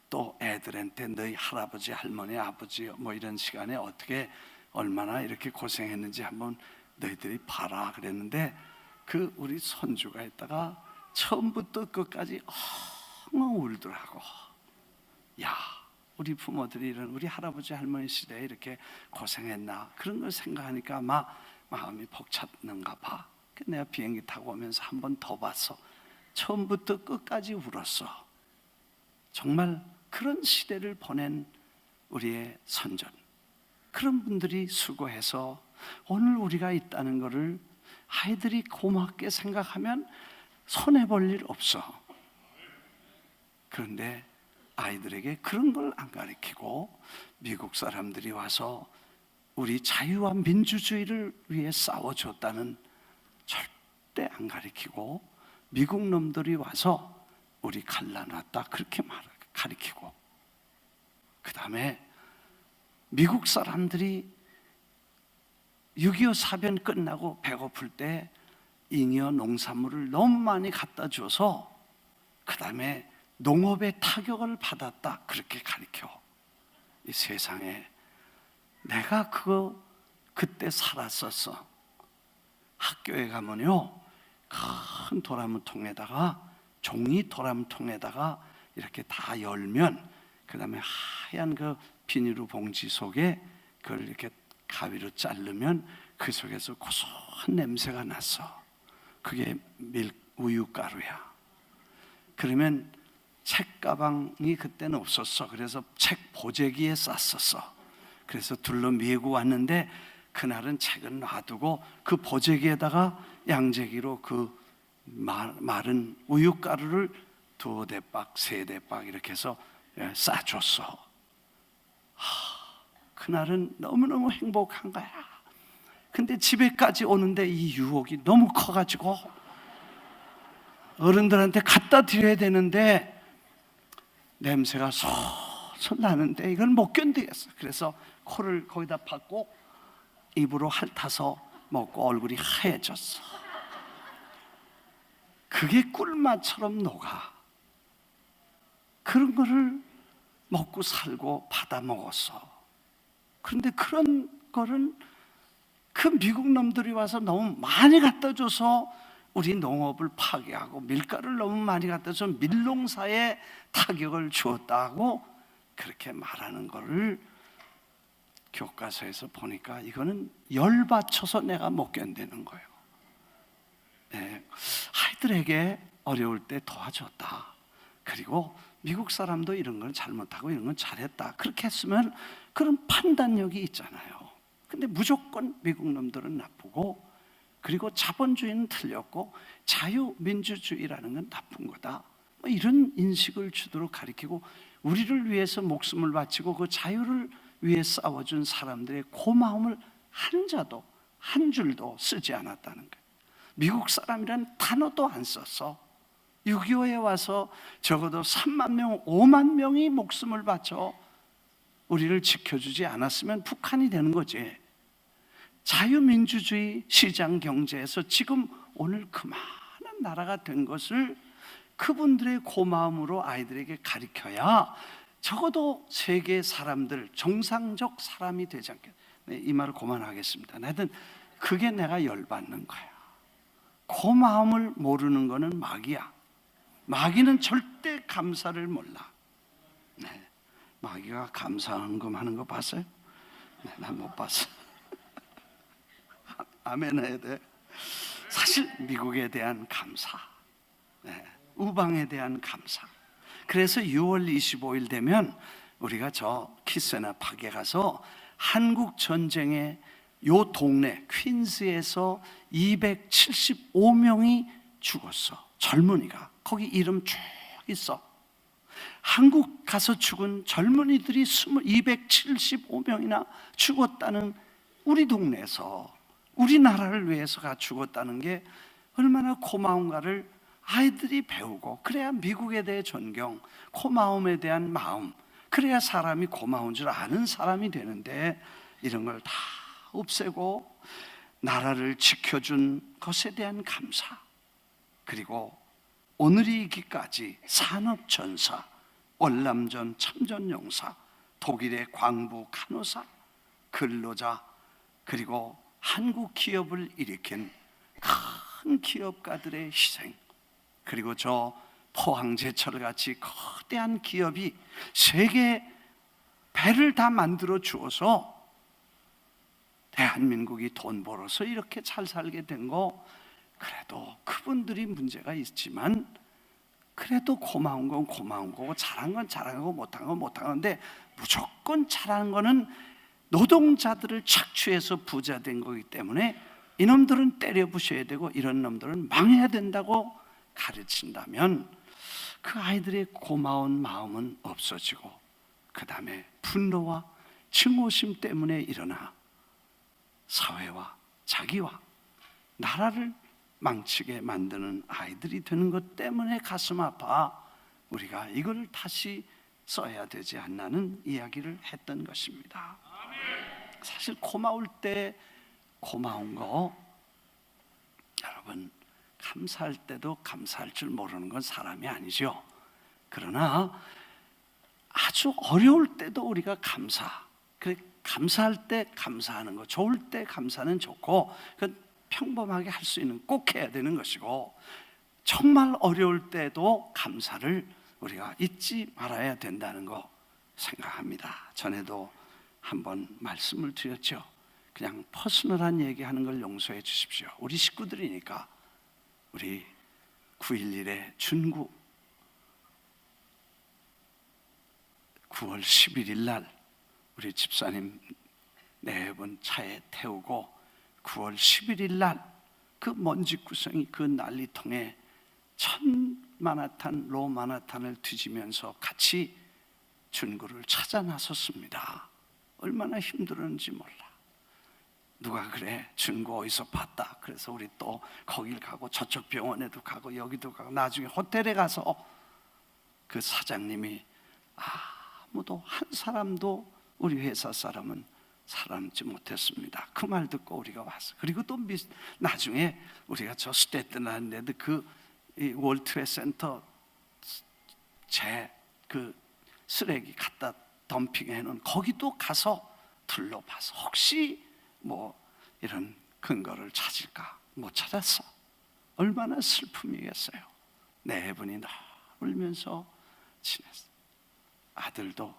또 애들한테 너희 할아버지 할머니 아버지 뭐 이런 시간에 어떻게 얼마나 이렇게 고생했는지 한번 너희들이 봐라 그랬는데 그 우리 손주가 있다가 처음부터 끝까지 엉엉 울더라고. 야, 우리 부모들이 이런 우리 할아버지 할머니 시대에 이렇게 고생했나 그런 걸 생각하니까 마음이 벅찼는가 봐. 내가 비행기 타고 오면서 한 번 더 봤어. 처음부터 끝까지 울었어. 정말 그런 시대를 보낸 우리의 선전, 그런 분들이 수고해서 오늘 우리가 있다는 것을 아이들이 고맙게 생각하면 손해볼 일 없어. 그런데 아이들에게 그런 걸 안 가르치고 미국 사람들이 와서 우리 자유와 민주주의를 위해 싸워줬다는 절대 안 가르치고, 미국 놈들이 와서 우리 갈라놨다 그렇게 가르치고, 그 다음에 미국 사람들이 6.25 사변 끝나고 배고플 때 잉여 농산물을 너무 많이 갖다 줘서 그 다음에 농업의 타격을 받았다 그렇게 가르쳐. 이 세상에 내가 그때 살았었어. 학교에 가면요, 큰 도라무통에다가, 종이 도라무통에다가 이렇게 다 열면 그 다음에 하얀 그 비닐로 봉지 속에 그걸 이렇게 가위로 자르면 그 속에서 고소한 냄새가 났어. 그게 우유가루야. 그러면 책가방이 그때는 없었어. 그래서 책 보재기에 쌌었어. 그래서 둘러 메고 왔는데 그날은 책은 놔두고 그 보재기에다가 양재기로 그 마른 우유가루를 2대박, 3대박 이렇게 해서 싸줬어. 그날은 너무너무 행복한 거야. 근데 집에까지 오는데 이 유혹이 너무 커가지고 어른들한테 갖다 드려야 되는데 냄새가 솔솔 나는데 이걸 못 견디겠어. 그래서 코를 거기다 박고 입으로 핥아서 먹고 얼굴이 하얘졌어. 그게 꿀맛처럼 녹아. 그런 거를 먹고 살고 받아 먹었어. 그런데 그런 거는 그 미국 놈들이 와서 너무 많이 갖다 줘서 우리 농업을 파괴하고 밀가루를 너무 많이 갖다 줘서 밀농사에 타격을 주었다고 그렇게 말하는 거를 교과서에서 보니까 이거는 열받쳐서 내가 못 견디는 거예요. 네, 아이들에게 어려울 때 도와줬다. 그리고 미국 사람도 이런 건 잘못하고 이런 건 잘했다. 그렇게 했으면 그런 판단력이 있잖아요. 근데 무조건 미국 놈들은 나쁘고, 그리고 자본주의는 틀렸고 자유민주주의라는 건 나쁜 거다, 뭐 이런 인식을 주도록 가르치고, 우리를 위해서 목숨을 바치고 그 자유를 위해 싸워준 사람들의 고마움을 한 자도 한 줄도 쓰지 않았다는 거예요. 미국 사람이라는 단어도 안 썼어. 6.25에 와서 적어도 3만 명, 5만 명이 목숨을 바쳐 우리를 지켜주지 않았으면 북한이 되는 거지. 자유민주주의 시장 경제에서 지금 오늘 그만한 나라가 된 것을 그분들의 고마움으로 아이들에게 가르쳐야 적어도 세계 사람들, 정상적 사람이 되지 않겠. 이 말을 그만하겠습니다. 하여튼 그게 내가 열받는 거야. 고마움을 모르는 거는 마귀야. 마귀는 절대 감사를 몰라. 네. 마귀가 감사헌금 하는 거 봤어요? 네, 난 못 봤어. 아멘 해야 돼. 사실 미국에 대한 감사, 네, 우방에 대한 감사. 그래서 6월 25일 되면 우리가 저 키스나 팍에 가서 한국 전쟁의 요 동네 퀸즈에서 275명이 죽었어. 젊은이가 거기 이름 쭉 있어. 한국 가서 죽은 젊은이들이 275명이나 죽었다는, 우리 동네에서 우리나라를 위해서가 죽었다는 게 얼마나 고마운가를 아이들이 배우고, 그래야 미국에 대해 존경, 고마움에 대한 마음, 그래야 사람이 고마운 줄 아는 사람이 되는데, 이런 걸 다 없애고 나라를 지켜준 것에 대한 감사, 그리고 오늘이기까지 산업전사, 월남전 참전용사, 독일의 광부 간호사, 근로자, 그리고 한국 기업을 일으킨 큰 기업가들의 희생, 그리고 저 포항제철 같이 거대한 기업이 세계 배를 다 만들어 주어서 대한민국이 돈 벌어서 이렇게 잘 살게 된 거, 그래도 그분들이 문제가 있지만 그래도 고마운 건 고마운 거고, 잘한 건 잘한 거고, 못한 건 못한 건데, 무조건 잘하는 거는 노동자들을 착취해서 부자 된 거기 때문에 이놈들은 때려 부셔야 되고 이런 놈들은 망해야 된다고 가르친다면 그 아이들의 고마운 마음은 없어지고, 그 다음에 분노와 증오심 때문에 일어나 사회와 자기와 나라를 망치게 만드는 아이들이 되는 것 때문에 가슴 아파 우리가 이걸 다시 써야 되지 않나는 이야기를 했던 것입니다. 사실 고마울 때 고마운 거, 여러분, 감사할 때도 감사할 줄 모르는 건 사람이 아니죠. 그러나 아주 어려울 때도 우리가 감사할 때 감사하는 거, 좋을 때 감사는 좋고, 그 평범하게 할 수 있는, 꼭 해야 되는 것이고, 정말 어려울 때도 감사를 우리가 잊지 말아야 된다는 거 생각합니다. 전에도 한번 말씀을 드렸죠. 그냥 퍼스널한 얘기하는 걸 용서해 주십시오. 우리 식구들이니까. 우리 9.11의 준구 9월 11일 날 우리 집사님 4분 차에 태우고 9월 11일 날 그 먼지구덩이 그 난리통에 천마나탄 로마나탄을 뒤지면서 같이 준구를 찾아 나섰습니다. 얼마나 힘들었는지 몰라. 누가 그래, 준구 어디서 봤다. 그래서 우리 또 거길 가고 저쪽 병원에도 가고 여기도 가고, 나중에 호텔에 가서 그 사장님이 아무도 한 사람도 우리 회사 사람은 살아남지 못했습니다. 그 말 듣고 우리가 왔어. 그리고 또 나중에 우리가 저 스테튼 아일랜드 그 월트레이드 센터 그 쓰레기 갖다 덤핑해 놓은 거기도 가서 둘러봐서 혹시 뭐 이런 근거를 찾을까, 못 찾았어. 얼마나 슬픔이겠어요. 4분이 다 울면서 지냈어. 아들도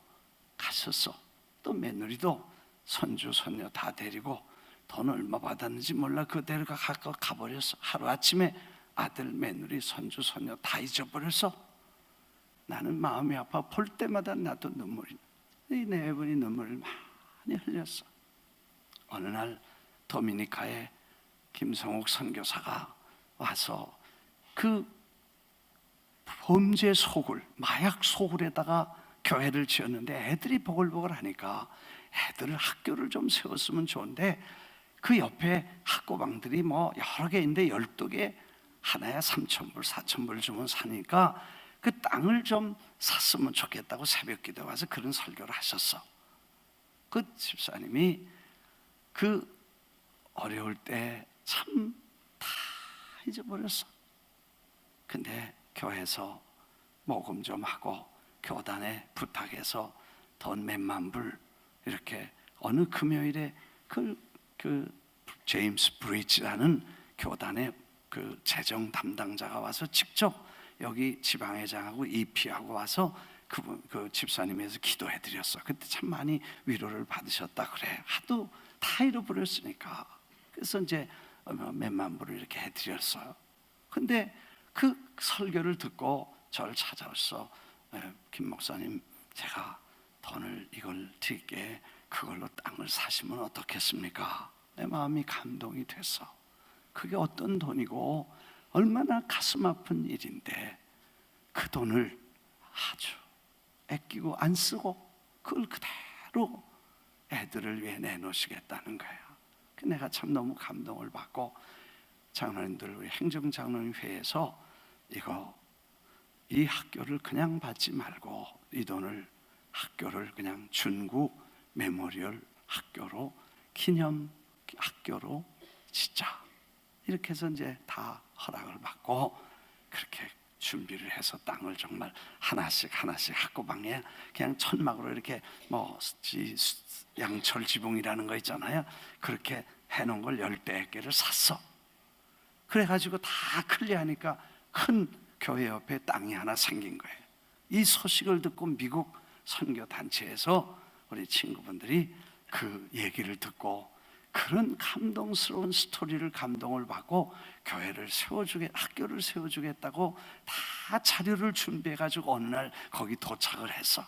갔었어. 또 며느리도 손주 손녀 다 데리고 돈 얼마 받았는지 몰라 그 데려가 가버렸어. 하루아침에 아들 며느리 손주 손녀 다 잊어버렸어. 나는 마음이 아파. 볼 때마다 나도 눈물이 나. 이 4분이 눈물을 많이 흘렸어. 어느 날 도미니카에 김성욱 선교사가 와서 그 범죄 소굴, 마약 소굴에다가 교회를 지었는데 애들이 보글보글 하니까 애들 학교를 좀 세웠으면 좋은데, 그 옆에 학고방들이 뭐 여러 개 있는데 12개 하나에 3,000불 4,000불 주면 사니까 그 땅을 좀 샀으면 좋겠다고 새벽기도 와서 그런 설교를 하셨어. 그 집사님이 그 어려울 때 참 다 잊어버렸어. 근데 교회에서 모금 좀 하고 교단에 부탁해서 돈 몇만 불 이렇게 어느 금요일에 그 제임스 브리지라는 교단의 그 재정 담당자가 와서 직접 여기 지방회장하고 EP하고 와서 그 집사님에서 기도해 드렸어. 그때 참 많이 위로를 받으셨다 그래. 하도 다 잃어버렸으니까. 그래서 이제 몇만 불을 이렇게 해 드렸어요. 근데 그 설교를 듣고 저를 찾아왔어. 김 목사님, 제가 돈을 이걸 드릴게, 그걸로 땅을 사시면 어떻겠습니까? 내 마음이 감동이 됐어. 그게 어떤 돈이고 얼마나 가슴 아픈 일인데 그 돈을 아주 아끼고 안 쓰고 그걸 그대로 애들을 위해 내놓으시겠다는 거예요. 내가 참 너무 감동을 받고, 장로님들 우리 행정장로회에서 이 학교를 그냥 받지 말고 이 돈을 학교를 그냥 준구 메모리얼 학교로, 기념 학교로 짓자, 이렇게 해서 이제 다 허락을 받고 그렇게 준비를 해서 땅을 정말 하나씩 학고방에 그냥 천막으로 이렇게 뭐 양철 지붕이라는 거 있잖아요. 그렇게 해놓은 걸 10배 개를 샀어. 그래가지고 다 클리어하니까 큰 교회 옆에 땅이 하나 생긴 거예요. 이 소식을 듣고 미국 선교단체에서 우리 친구분들이 그 얘기를 듣고 그런 감동스러운 스토리를 감동을 받고 교회를 학교를 세워주겠다고 다 자료를 준비해가지고 어느 날 거기 도착을 했어.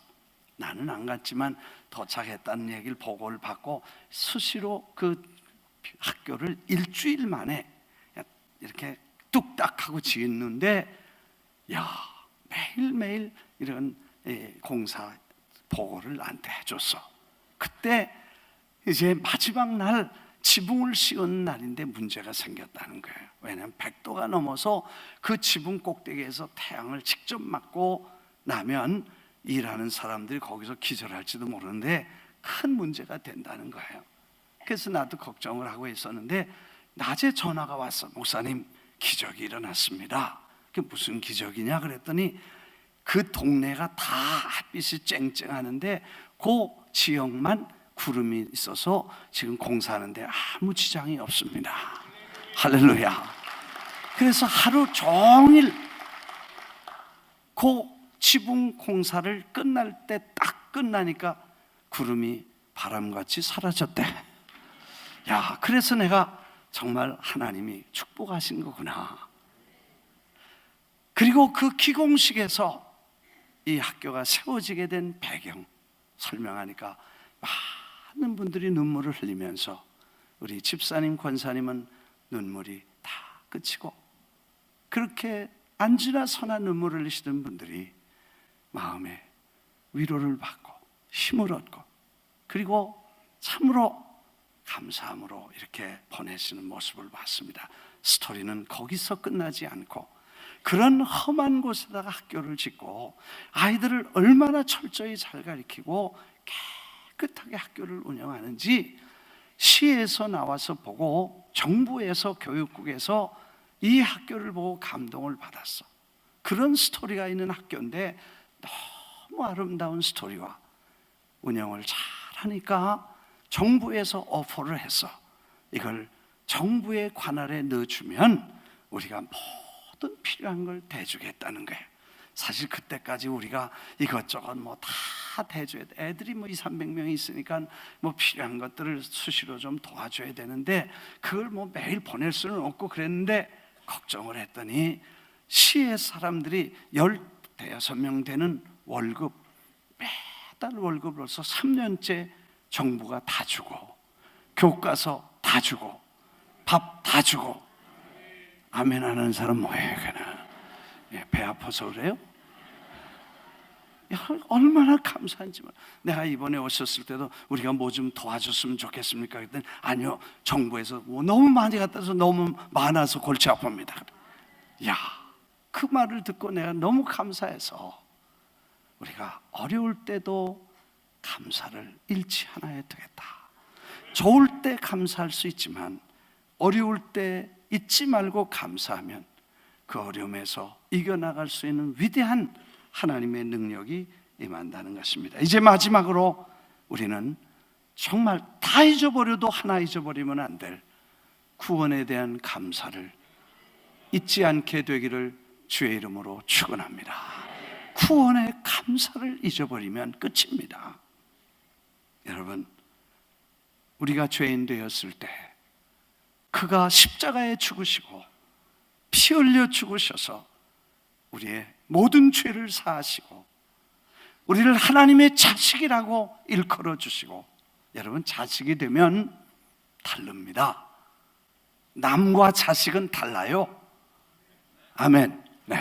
나는 안 갔지만 도착했다는 얘기를 보고를 받고 수시로 그 학교를 일주일 만에 이렇게 뚝딱 하고 짓는데, 야, 매일매일 이런 공사 보고를 나한테 해줬어. 그때 이제 마지막 날 지붕을 씌우는 날인데 문제가 생겼다는 거예요. 왜냐하면 100도가 넘어서 그 지붕 꼭대기에서 태양을 직접 맞고 나면 일하는 사람들이 거기서 기절할지도 모르는데 큰 문제가 된다는 거예요. 그래서 나도 걱정을 하고 있었는데 낮에 전화가 왔어. 목사님, 기적이 일어났습니다. 그게 무슨 기적이냐 그랬더니 그 동네가 다 햇빛이 쨍쨍하는데 그 지역만 구름이 있어서 지금 공사하는데 아무 지장이 없습니다. 할렐루야. 그래서 하루 종일 그 지붕 공사를 끝날 때 딱 끝나니까 구름이 바람같이 사라졌대. 야, 그래서 내가 정말 하나님이 축복하신 거구나. 그리고 그 기공식에서 이 학교가 세워지게 된 배경 설명하니까 많은 분들이 눈물을 흘리면서 우리 집사님, 권사님은 눈물이 다 그치고 그렇게 안지나 선한 눈물을 흘리시던 분들이 마음에 위로를 받고 힘을 얻고 그리고 참으로 감사함으로 이렇게 보내시는 모습을 봤습니다. 스토리는 거기서 끝나지 않고 그런 험한 곳에다가 학교를 짓고 아이들을 얼마나 철저히 잘 가르치고 깨끗하게 학교를 운영하는지 시에서 나와서 보고 정부에서 교육국에서 이 학교를 보고 감동을 받았어. 그런 스토리가 있는 학교인데 너무 아름다운 스토리와 운영을 잘하니까 정부에서 오퍼를 해서 이걸 정부의 관할에 넣어주면 우리가 모든 필요한 걸 대주겠다는 거예요. 사실 그때까지 우리가 이것저것 뭐 다 대줘야 돼. 애들이 뭐 200~300명이 있으니까 뭐 필요한 것들을 수시로 좀 도와줘야 되는데 그걸 뭐 매일 보낼 수는 없고 그랬는데 걱정을 했더니 시의 사람들이 15명 되는 월급 매달 월급으로서 3년째 정부가 다 주고 교과서 다 주고 밥 다 주고. 아멘 하는 사람 뭐예요? 배 아파서 그래요? 얼마나 감사한지. 내가 이번에 오셨을 때도 우리가 뭐 좀 도와줬으면 좋겠습니까? 그랬더니 아니요, 정부에서 뭐 너무 많이 갖다 서 너무 많아서 골치 아픕니다. 야, 그 말을 듣고 내가 너무 감사해서 우리가 어려울 때도 감사를 잃지 않아야 되겠다. 좋을 때 감사할 수 있지만 어려울 때 잊지 말고 감사하면 그 어려움에서 이겨나갈 수 있는 위대한 하나님의 능력이 임한다는 것입니다. 이제 마지막으로 우리는 정말 다 잊어버려도 하나 잊어버리면 안 될 구원에 대한 감사를 잊지 않게 되기를 주의 이름으로 축원합니다. 구원의 감사를 잊어버리면 끝입니다. 여러분, 우리가 죄인 되었을 때 그가 십자가에 죽으시고 피 흘려 죽으셔서 우리의 모든 죄를 사하시고 우리를 하나님의 자식이라고 일컬어 주시고, 여러분, 자식이 되면 다릅니다. 남과 자식은 달라요. 아멘. 네.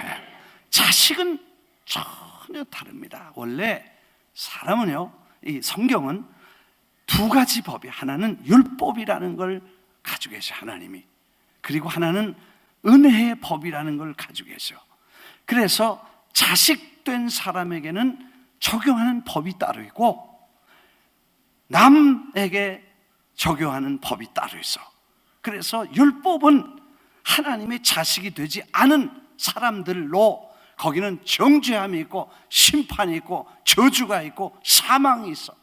자식은 전혀 다릅니다. 원래 사람은요, 이 성경은 두 가지 법이, 하나는 율법이라는 걸 가지고 계셔 하나님이, 그리고 하나는 은혜의 법이라는 걸 가지고 계셔. 그래서 자식된 사람에게는 적용하는 법이 따로 있고 남에게 적용하는 법이 따로 있어. 그래서 율법은 하나님의 자식이 되지 않은 사람들로 거기는 정죄함이 있고 심판이 있고 저주가 있고 사망이 있어.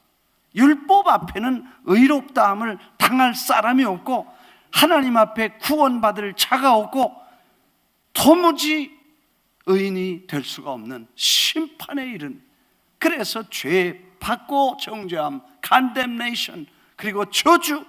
율법 앞에는 의롭다함을 당할 사람이 없고 하나님 앞에 구원받을 자가 없고 도무지 의인이 될 수가 없는 심판에 이른, 그래서 죄 받고 정죄함, condemnation, 그리고 저주,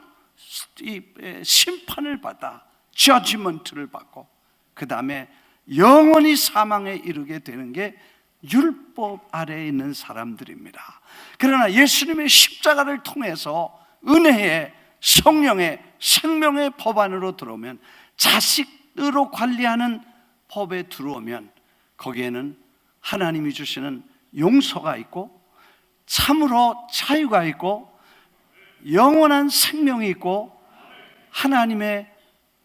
심판을 받아 judgment를 받고 그 다음에 영원히 사망에 이르게 되는 게 율법 아래에 있는 사람들입니다. 그러나 예수님의 십자가를 통해서 은혜의, 성령의, 생명의 법 안으로 들어오면, 자식으로 관리하는 법에 들어오면 거기에는 하나님이 주시는 용서가 있고 참으로 자유가 있고 영원한 생명이 있고 하나님의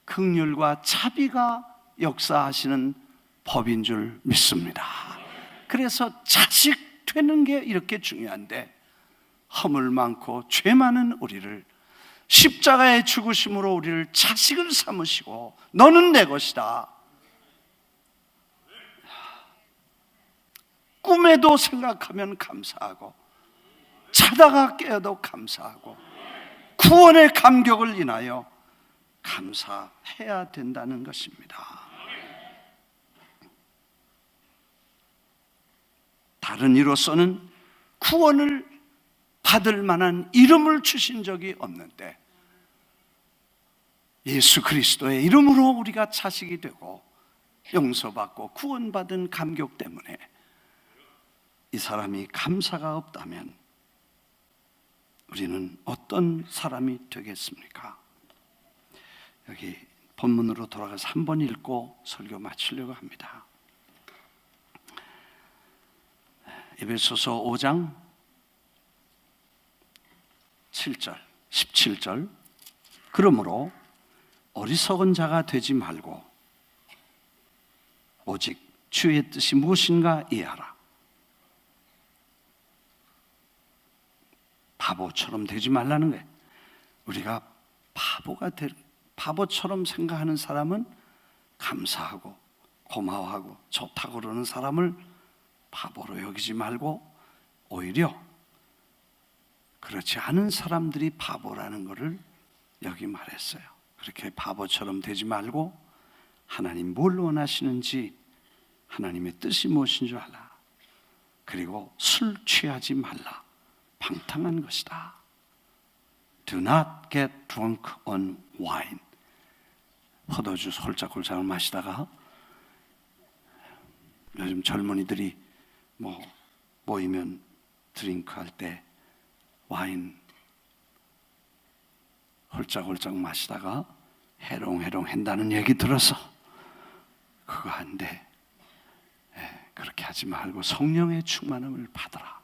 긍휼과 자비가 역사하시는 법인 줄 믿습니다. 그래서 자식 되는 게 이렇게 중요한데, 허물 많고 죄 많은 우리를 십자가의 죽으심으로 우리를 자식을 삼으시고 너는 내 것이다, 꿈에도 생각하면 감사하고 자다가 깨어도 감사하고 구원의 감격을 인하여 감사해야 된다는 것입니다. 다른 이로서는 구원을 받을 만한 이름을 주신 적이 없는데 예수 그리스도의 이름으로 우리가 자식이 되고 용서받고 구원받은 감격 때문에 이 사람이 감사가 없다면 우리는 어떤 사람이 되겠습니까? 여기 본문으로 돌아가서 한번 읽고 설교 마치려고 합니다. 에베소서 5장 7절, 17절. 그러므로 어리석은 자가 되지 말고 오직 주의 뜻이 무엇인가 이해하라. 바보처럼 되지 말라는 거예요. 우리가 바보처럼 생각하는 사람은 감사하고 고마워하고 좋다고 그러는 사람을 바보로 여기지 말고 오히려 그렇지 않은 사람들이 바보라는 것을 여기 말했어요. 그렇게 바보처럼 되지 말고 하나님 뭘 원하시는지, 하나님의 뜻이 무엇인 줄 알라. 그리고 술 취하지 말라. 방탕한 것이다. Do not get drunk on wine. 포도주 홀짝홀짝을 마시다가, 요즘 젊은이들이 모이면 드링크 할 때 와인 홀짝홀짝 마시다가 해롱해롱 한다는 얘기 들어서 그거 안 돼. 그렇게 하지 말고 성령의 충만함을 받아라.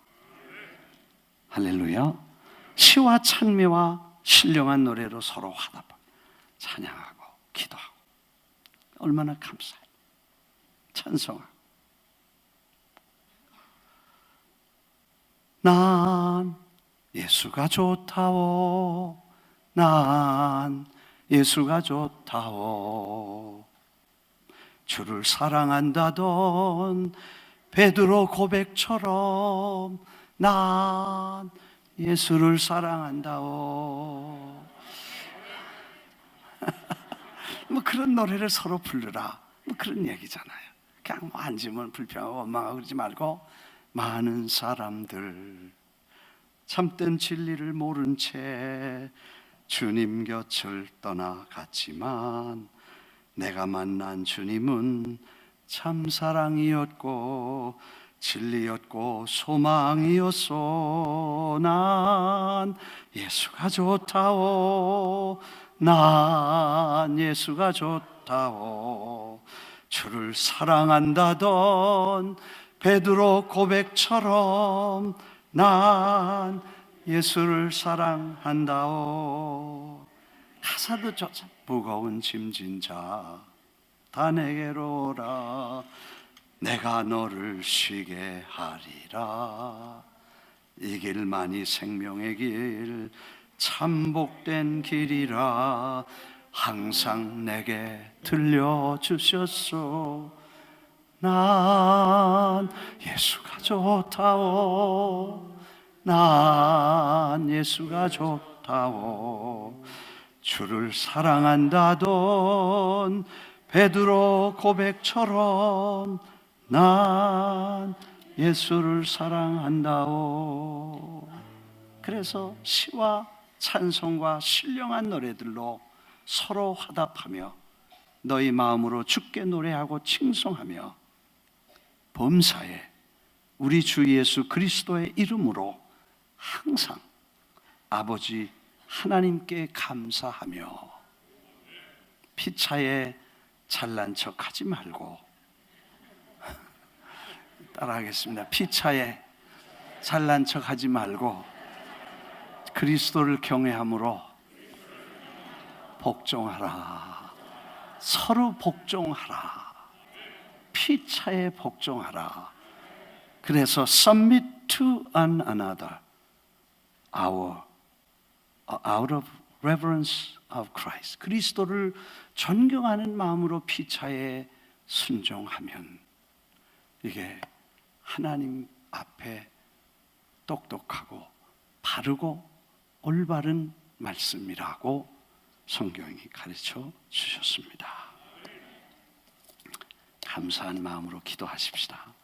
할렐루야. 시와 찬미와 신령한 노래로 서로 화답하고 찬양하고 기도하고 얼마나 감사해. 찬송하고. 난 예수가 좋다오. 난 예수가 좋다오. 주를 사랑한다던 베드로 고백처럼 난 예수를 사랑한다오. 그런 노래를 서로 부르라. 그런 얘기잖아요. 그냥 앉으면 불평하고 원망하고 그러지 말고, 많은 사람들 참된 진리를 모른 채 주님 곁을 떠나갔지만 내가 만난 주님은 참 사랑이었고 진리였고 소망이었소. 난 예수가 좋다오. 난 예수가 좋다오. 주를 사랑한다던 베드로 고백처럼 난 예수를 사랑한다오. 가사도 좋죠. 무거운 짐진 자 다 내게로 오라. 내가 너를 쉬게 하리라. 이 길만이 생명의 길 참 복된 길이라. 항상 내게 들려주셨소. 난 예수가 좋다오. 난 예수가 좋다오. 주를 사랑한다던 베드로 고백처럼 난 예수를 사랑한다오. 그래서 시와 찬송과 신령한 노래들로 서로 화답하며 너희 마음으로 주께 노래하고 칭송하며 범사에 우리 주 예수 그리스도의 이름으로 항상 아버지 하나님께 감사하며 피차에 잘난 척하지 말고 따라하겠습니다. 피차에 잘난 척하지 말고 그리스도를 경외함으로 복종하라. 서로 복종하라. 피차에 복종하라. 그래서 submit to one another out of reverence of Christ. 그리스도를 존경하는 마음으로 피차에 순종하면 이게 하나님 앞에 똑똑하고 바르고 올바른 말씀이라고 성경이 가르쳐 주셨습니다. 감사한 마음으로 기도하십시다.